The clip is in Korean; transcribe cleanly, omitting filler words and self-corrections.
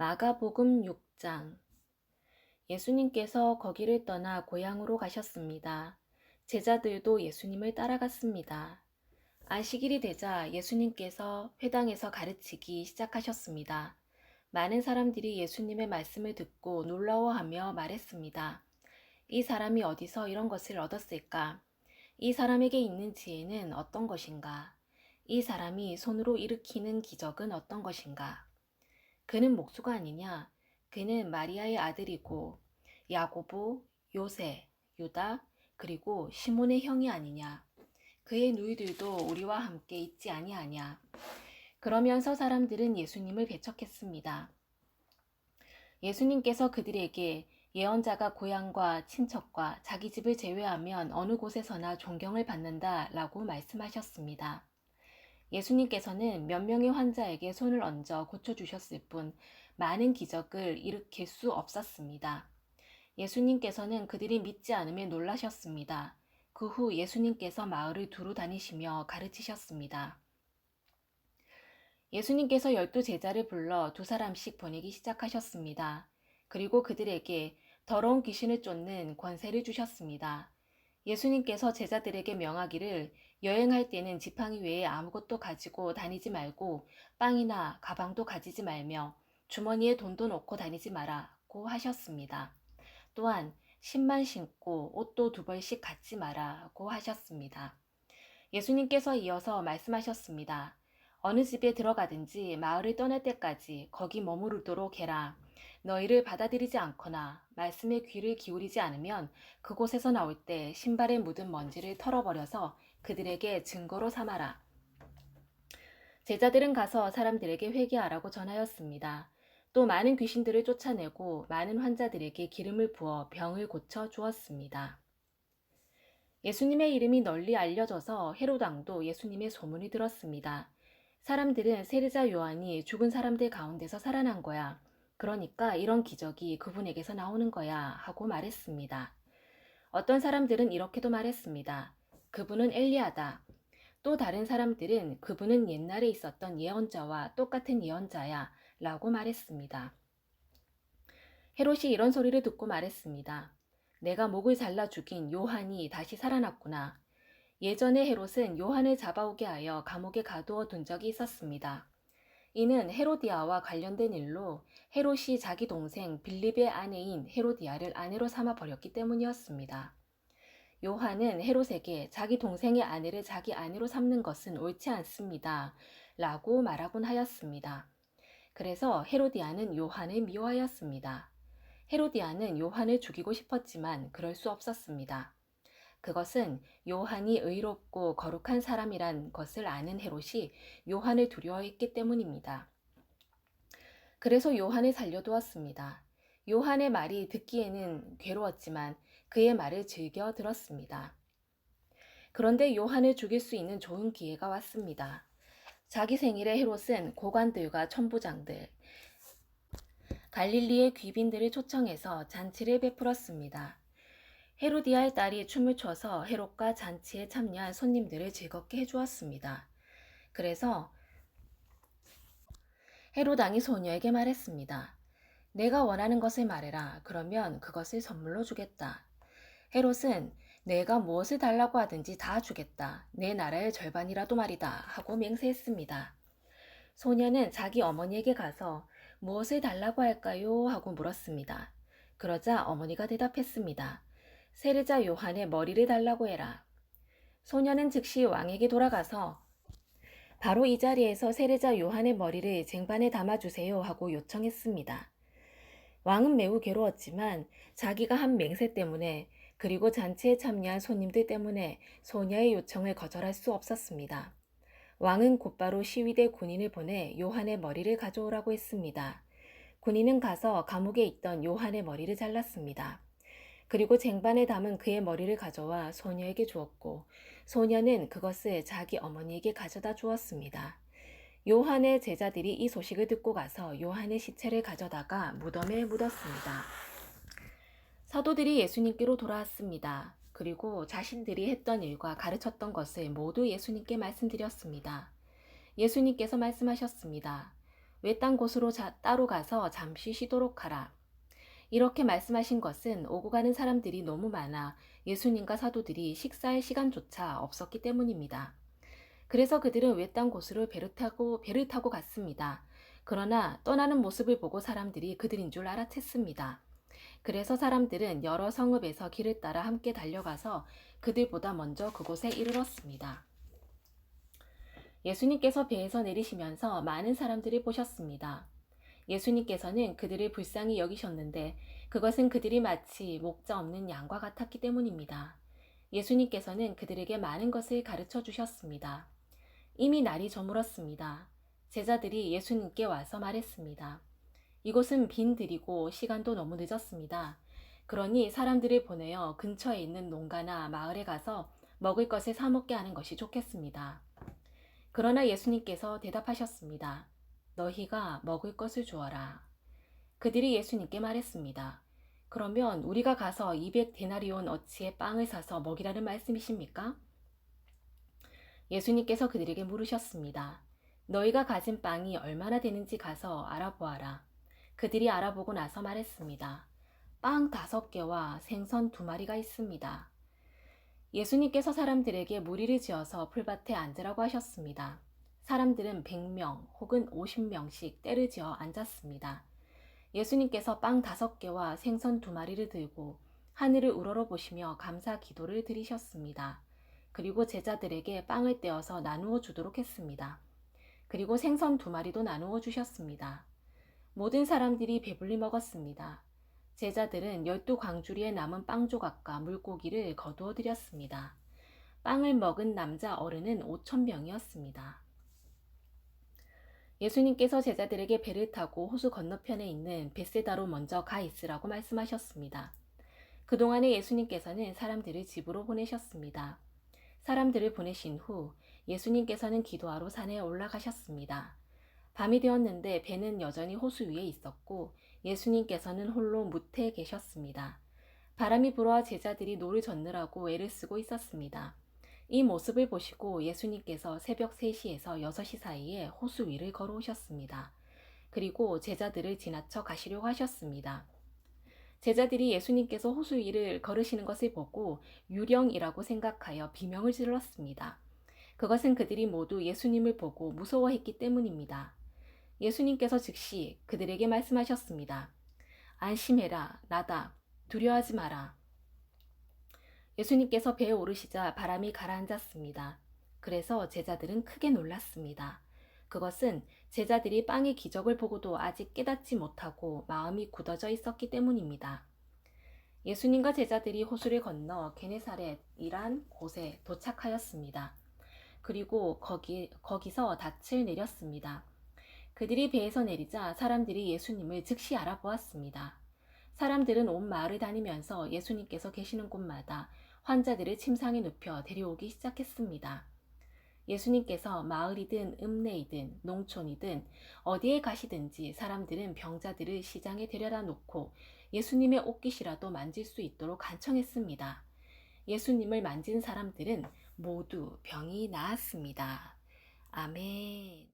마가복음 6장. 예수님께서 거기를 떠나 고향으로 가셨습니다. 제자들도 예수님을 따라갔습니다. 안식일이 되자 예수님께서 회당에서 가르치기 시작하셨습니다. 많은 사람들이 예수님의 말씀을 듣고 놀라워하며 말했습니다. 이 사람이 어디서 이런 것을 얻었을까? 이 사람에게 있는 지혜는 어떤 것인가? 이 사람이 손으로 일으키는 기적은 어떤 것인가? 그는 목수가 아니냐? 그는 마리아의 아들이고 야고보, 요세, 유다, 그리고 시몬의 형이 아니냐? 그의 누이들도 우리와 함께 있지 아니하냐? 그러면서 사람들은 예수님을 배척했습니다. 예수님께서 그들에게 예언자가 고향과 친척과 자기 집을 제외하면 어느 곳에서나 존경을 받는다라고 말씀하셨습니다. 예수님께서는 몇 명의 환자에게 손을 얹어 고쳐주셨을 뿐 많은 기적을 일으킬 수 없었습니다. 예수님께서는 그들이 믿지 않음에 놀라셨습니다. 그 후 예수님께서 마을을 두루 다니시며 가르치셨습니다. 예수님께서 12제자를 불러 2사람씩 보내기 시작하셨습니다. 그리고 그들에게 더러운 귀신을 쫓는 권세를 주셨습니다. 예수님께서 제자들에게 명하기를 여행할 때는 지팡이 외에 아무것도 가지고 다니지 말고 빵이나 가방도 가지지 말며 주머니에 돈도 넣고 다니지 마라고 하셨습니다. 또한 신만 신고 옷도 2벌씩 갖지 마라고 하셨습니다. 예수님께서 이어서 말씀하셨습니다. 어느 집에 들어가든지 마을을 떠날 때까지 거기 머무르도록 해라. 너희를 받아들이지 않거나 말씀에 귀를 기울이지 않으면 그곳에서 나올 때 신발에 묻은 먼지를 털어버려서 그들에게 증거로 삼아라. 제자들은 가서 사람들에게 회개하라고 전하였습니다. 또 많은 귀신들을 쫓아내고 많은 환자들에게 기름을 부어 병을 고쳐 주었습니다. 예수님의 이름이 널리 알려져서 헤롯 왕도 예수님의 소문이 들었습니다. 사람들은 세례자 요한이 죽은 사람들 가운데서 살아난 거야. 그러니까 이런 기적이 그분에게서 나오는 거야 하고 말했습니다. 어떤 사람들은 이렇게도 말했습니다. 그분은 엘리야다. 또 다른 사람들은 그분은 옛날에 있었던 예언자와 똑같은 예언자야 라고 말했습니다. 헤롯이 이런 소리를 듣고 말했습니다. 내가 목을 잘라 죽인 요한이 다시 살아났구나. 예전에 헤롯은 요한을 잡아오게 하여 감옥에 가두어 둔 적이 있었습니다. 이는 헤로디아와 관련된 일로 헤롯이 자기 동생 빌립의 아내인 헤로디아를 아내로 삼아 버렸기 때문이었습니다. 요한은 헤롯에게 자기 동생의 아내를 자기 아내로 삼는 것은 옳지 않습니다. 라고 말하곤 하였습니다. 그래서 헤로디아는 요한을 미워하였습니다. 헤로디아는 요한을 죽이고 싶었지만 그럴 수 없었습니다. 그것은 요한이 의롭고 거룩한 사람이란 것을 아는 헤롯이 요한을 두려워했기 때문입니다. 그래서 요한을 살려두었습니다. 요한의 말이 듣기에는 괴로웠지만 그의 말을 즐겨 들었습니다. 그런데 요한을 죽일 수 있는 좋은 기회가 왔습니다. 자기 생일에 헤롯은 고관들과 천부장들, 갈릴리의 귀빈들을 초청해서 잔치를 베풀었습니다. 헤로디아의 딸이 춤을 춰서 헤롯과 잔치에 참여한 손님들을 즐겁게 해주었습니다. 그래서 헤롯 왕이 소녀에게 말했습니다. 내가 원하는 것을 말해라. 그러면 그것을 선물로 주겠다. 헤롯은 내가 무엇을 달라고 하든지 다 주겠다. 내 나라의 절반이라도 말이다. 하고 맹세했습니다. 소녀는 자기 어머니에게 가서 무엇을 달라고 할까요? 하고 물었습니다. 그러자 어머니가 대답했습니다. 세례자 요한의 머리를 달라고 해라. 소녀는 즉시 왕에게 돌아가서 바로 이 자리에서 세례자 요한의 머리를 쟁반에 담아주세요 하고 요청했습니다. 왕은 매우 괴로웠지만 자기가 한 맹세 때문에 그리고 잔치에 참여한 손님들 때문에 소녀의 요청을 거절할 수 없었습니다. 왕은 곧바로 시위대 군인을 보내 요한의 머리를 가져오라고 했습니다. 군인은 가서 감옥에 있던 요한의 머리를 잘랐습니다. 그리고 쟁반에 담은 그의 머리를 가져와 소녀에게 주었고 소녀는 그것을 자기 어머니에게 가져다 주었습니다. 요한의 제자들이 이 소식을 듣고 가서 요한의 시체를 가져다가 무덤에 묻었습니다. 사도들이 예수님께로 돌아왔습니다. 그리고 자신들이 했던 일과 가르쳤던 것을 모두 예수님께 말씀드렸습니다. 예수님께서 말씀하셨습니다. 외딴 곳으로 따로 가서 잠시 쉬도록 하라. 이렇게 말씀하신 것은 오고 가는 사람들이 너무 많아 예수님과 사도들이 식사할 시간조차 없었기 때문입니다. 그래서 그들은 외딴 곳으로 배를 타고 갔습니다. 그러나 떠나는 모습을 보고 사람들이 그들인 줄 알아챘습니다. 그래서 사람들은 여러 성읍에서 길을 따라 함께 달려가서 그들보다 먼저 그곳에 이르렀습니다. 예수님께서 배에서 내리시면서 많은 사람들을 보셨습니다. 예수님께서는 그들을 불쌍히 여기셨는데 그것은 그들이 마치 목자 없는 양과 같았기 때문입니다. 예수님께서는 그들에게 많은 것을 가르쳐 주셨습니다. 이미 날이 저물었습니다. 제자들이 예수님께 와서 말했습니다. 이곳은 빈들이고 시간도 너무 늦었습니다. 그러니 사람들을 보내어 근처에 있는 농가나 마을에 가서 먹을 것을 사 먹게 하는 것이 좋겠습니다. 그러나 예수님께서 대답하셨습니다. 너희가 먹을 것을 주어라. 그들이 예수님께 말했습니다. 그러면 우리가 가서 200데나리온 어치의 빵을 사서 먹이라는 말씀이십니까? 예수님께서 그들에게 물으셨습니다. 너희가 가진 빵이 얼마나 되는지 가서 알아보아라. 그들이 알아보고 나서 말했습니다. 빵 5개와 생선 2마리가 있습니다. 예수님께서 사람들에게 무리를 지어서 풀밭에 앉으라고 하셨습니다. 사람들은 100명 혹은 50명씩 때를 지어 앉았습니다. 예수님께서 빵 5개와 생선 2마리를 들고 하늘을 우러러보시며 감사 기도를 드리셨습니다. 그리고 제자들에게 빵을 떼어서 나누어 주도록 했습니다. 그리고 생선 2마리도 나누어 주셨습니다. 모든 사람들이 배불리 먹었습니다. 제자들은 12광주리에 남은 빵 조각과 물고기를 거두어 드렸습니다. 빵을 먹은 남자 어른은 5,000명이었습니다. 예수님께서 제자들에게 배를 타고 호수 건너편에 있는 벳세다로 먼저 가 있으라고 말씀하셨습니다. 그동안에 예수님께서는 사람들을 집으로 보내셨습니다. 사람들을 보내신 후 예수님께서는 기도하러 산에 올라가셨습니다. 밤이 되었는데 배는 여전히 호수 위에 있었고 예수님께서는 홀로 무태에 계셨습니다. 바람이 불어 제자들이 노를 젓느라고 애를 쓰고 있었습니다. 이 모습을 보시고 예수님께서 새벽 3시에서 6시 사이에 호수 위를 걸어오셨습니다. 그리고 제자들을 지나쳐 가시려고 하셨습니다. 제자들이 예수님께서 호수 위를 걸으시는 것을 보고 유령이라고 생각하여 비명을 질렀습니다. 그것은 그들이 모두 예수님을 보고 무서워했기 때문입니다. 예수님께서 즉시 그들에게 말씀하셨습니다. 안심해라, 나다. 두려워하지 마라. 예수님께서 배에 오르시자 바람이 가라앉았습니다. 그래서 제자들은 크게 놀랐습니다. 그것은 제자들이 빵의 기적을 보고도 아직 깨닫지 못하고 마음이 굳어져 있었기 때문입니다. 예수님과 제자들이 호수를 건너 게네사렛이란 곳에 도착하였습니다. 그리고 거기서 닻을 내렸습니다. 그들이 배에서 내리자 사람들이 예수님을 즉시 알아보았습니다. 사람들은 온 마을을 다니면서 예수님께서 계시는 곳마다 환자들을 침상에 눕혀 데려오기 시작했습니다. 예수님께서 마을이든 읍내이든 농촌이든 어디에 가시든지 사람들은 병자들을 시장에 데려다 놓고 예수님의 옷깃이라도 만질 수 있도록 간청했습니다. 예수님을 만진 사람들은 모두 병이 나았습니다. 아멘.